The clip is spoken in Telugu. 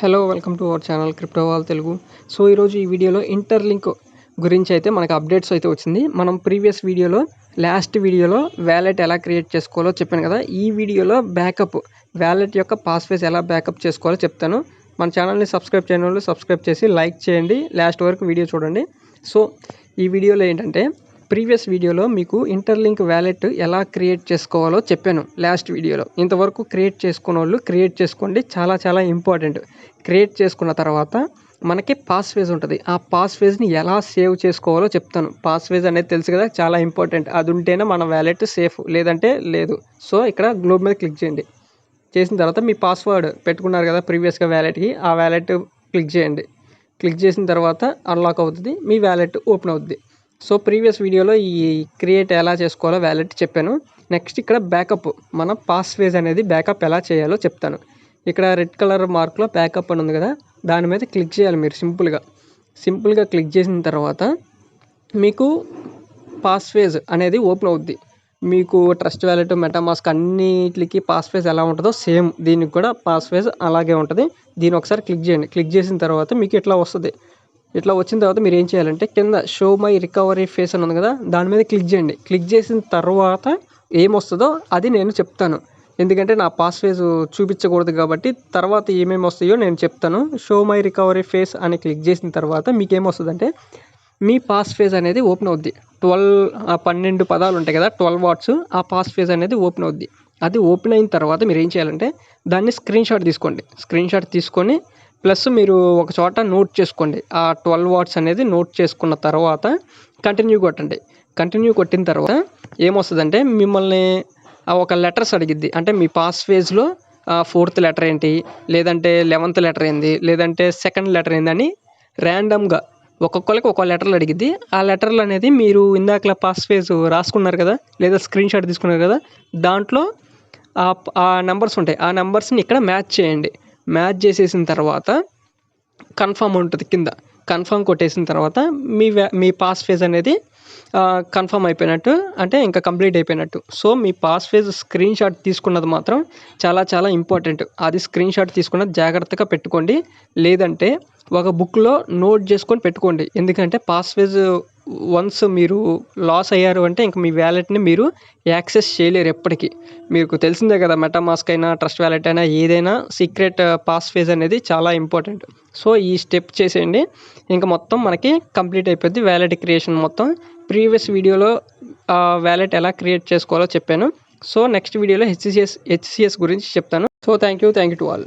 Hello welcome to our channel crypto wall Telugu. So ఈరోజు ఈ వీడియోలో ఇంటర్లింక్ గురించి అయితే మనకు అప్డేట్స్ అయితే వచ్చింది. మనం ప్రీవియస్ వీడియోలో లాస్ట్ వీడియోలో వ్యాలెట్ ఎలా క్రియేట్ చేసుకోవాలో చెప్పాను కదా. ఈ వీడియోలో బ్యాకప్ వ్యాలెట్ యొక్క పాస్వర్డ్ ఎలా బ్యాకప్ చేసుకోవాలో చెప్తాను. మన ఛానల్ని సబ్స్క్రైబ్ చేయని వాళ్ళు సబ్స్క్రైబ్ చేసి లైక్ చేయండి, లాస్ట్ వరకు వీడియో చూడండి. సో ఈ వీడియోలో ఏంటంటే ప్రీవియస్ వీడియోలో మీకు ఇంటర్లింక్ వ్యాలెట్ ఎలా క్రియేట్ చేసుకోవాలో చెప్పాను లాస్ట్ వీడియోలో. ఇంతవరకు క్రియేట్ చేసుకున్న వాళ్ళు క్రియేట్ చేసుకోండి, చాలా ఇంపార్టెంట్. క్రియేట్ చేసుకున్న తర్వాత మనకి పాస్వేజ్ ఉంటుంది. ఆ పాస్వేజ్ని ఎలా సేవ్ చేసుకోవాలో చెప్తాను. పాస్వేజ్ అనేది తెలుసు కదా, చాలా ఇంపార్టెంట్. అది ఉంటేనే మన వ్యాలెట్ సేఫ్, లేదంటే లేదు. సో ఇక్కడ గ్లోబ్ మీద క్లిక్ చేయండి. చేసిన తర్వాత మీ పాస్వర్డ్ పెట్టుకున్నారు కదా ప్రీవియస్గా వ్యాలెట్కి, ఆ వ్యాలెట్ క్లిక్ చేయండి. క్లిక్ చేసిన తర్వాత అన్లాక్ అవుతుంది, మీ వ్యాలెట్ ఓపెన్ అవుతుంది. సో ప్రీవియస్ వీడియోలో ఈ క్రియేట్ ఎలా చేసుకోవాలో వ్యాలెట్ చెప్పాను. నెక్స్ట్ ఇక్కడ బ్యాకప్, మన పాస్వేజ్ అనేది బ్యాకప్ ఎలా చేయాలో చెప్తాను. ఇక్కడ రెడ్ కలర్ మార్క్లో బ్యాకప్ అని ఉంది కదా, దాని మీద క్లిక్ చేయాలి మీరు. సింపుల్గా క్లిక్ చేసిన తర్వాత మీకు పాస్వేజ్ అనేది ఓపెన్ అవుద్ది. మీకు ట్రస్ట్ వ్యాలెట్, మెటామాస్క్ అన్నిటికి పాస్వేజ్ ఎలా ఉంటుందో సేమ్ దీనికి కూడా పాస్వేజ్ అలాగే ఉంటుంది. దీన్ని ఒకసారి క్లిక్ చేయండి. క్లిక్ చేసిన తర్వాత మీకు ఇట్లా వస్తుంది. ఇట్లా వచ్చిన తర్వాత మీరు ఏం చేయాలంటే కింద షో మై రికవరీ ఫేస్ అని ఉంది కదా, దాని మీద క్లిక్ చేయండి. క్లిక్ చేసిన తర్వాత ఏమొస్తుందో అది నేను చెప్తాను. ఎందుకంటే నా పాస్వేజ్ చూపించకూడదు కాబట్టి తర్వాత ఏమేమి వస్తాయో నేను చెప్తాను. షో మై రికవరీ ఫేస్ అని క్లిక్ చేసిన తర్వాత మీకు ఏమొస్తుందంటే మీ పాస్వేజ్ అనేది ఓపెన్ అవుద్ది. 12 పదాలు ఉంటాయి కదా, 12 వర్డ్స్. ఆ పాస్వేజ్ అనేది ఓపెన్ అవుద్ది. అది ఓపెన్ అయిన తర్వాత మీరు ఏం చేయాలంటే దాన్ని స్క్రీన్ షాట్ తీసుకోండి. స్క్రీన్ షాట్ తీసుకొని ప్లస్ మీరు ఒక చోట నోట్ చేసుకోండి. ఆ 12 వర్డ్స్ అనేది నోట్ చేసుకున్న తర్వాత కంటిన్యూ కొట్టండి. కంటిన్యూ కొట్టిన తర్వాత ఏమొస్తుందంటే మిమ్మల్ని ఒక లెటర్స్ అడిగిద్ది. అంటే మీ పాస్వేజ్లో 4th లెటర్ ఏంటి, లేదంటే 11th లెటర్ ఏంది, లేదంటే 2nd లెటర్ ఏందని ర్యాండమ్గా ఒక్కొక్కరికి ఒక్కో లెటర్లు అడిగిద్ది. ఆ లెటర్లు అనేది మీరు ఇందాకలా పాస్వేజ్ రాసుకున్నారు కదా, లేదా స్క్రీన్ షాట్ తీసుకున్నారు కదా, దాంట్లో ఆ నెంబర్స్ ఉంటాయి. ఆ నెంబర్స్ని ఇక్కడ మ్యాచ్ చేయండి. మ్యాచ్ చేసేసిన తర్వాత కన్ఫర్మ్ ఉంటుంది కింద. కన్ఫర్మ్ కొట్టేసిన తర్వాత మీ పాస్వేజ్ అనేది కన్ఫర్మ్ అయిపోయినట్టు, అంటే ఇంకా కంప్లీట్ అయిపోయినట్టు. సో మీ పాస్వేజ్ స్క్రీన్ షాట్ తీసుకున్నది మాత్రం చాలా ఇంపార్టెంట్. అది స్క్రీన్ షాట్ తీసుకున్నది జాగ్రత్తగా పెట్టుకోండి, లేదంటే ఒక బుక్లో నోట్ చేసుకొని పెట్టుకోండి. ఎందుకంటే పాస్వేజ్ వన్స్ మీరు లాస్ అయ్యారు అంటే ఇంక మీ వ్యాలెట్ని మీరు యాక్సెస్ చేయలేరు ఎప్పటికీ. మీకు తెలిసిందే కదా, మెటామాస్క్ అయినా ట్రస్ట్ వ్యాలెట్ అయినా ఏదైనా సీక్రెట్ పాస్వేజ్ అనేది చాలా ఇంపార్టెంట్. సో ఈ స్టెప్ చేసేయండి, ఇంకా మొత్తం మనకి కంప్లీట్ అయిపోద్ది వ్యాలెట్ క్రియేషన్ మొత్తం. ప్రీవియస్ వీడియోలో వ్యాలెట్ ఎలా క్రియేట్ చేసుకోవాలో చెప్పాను. సో నెక్స్ట్ వీడియోలో హెచ్సిఎస్ గురించి చెప్తాను. So thank you to all.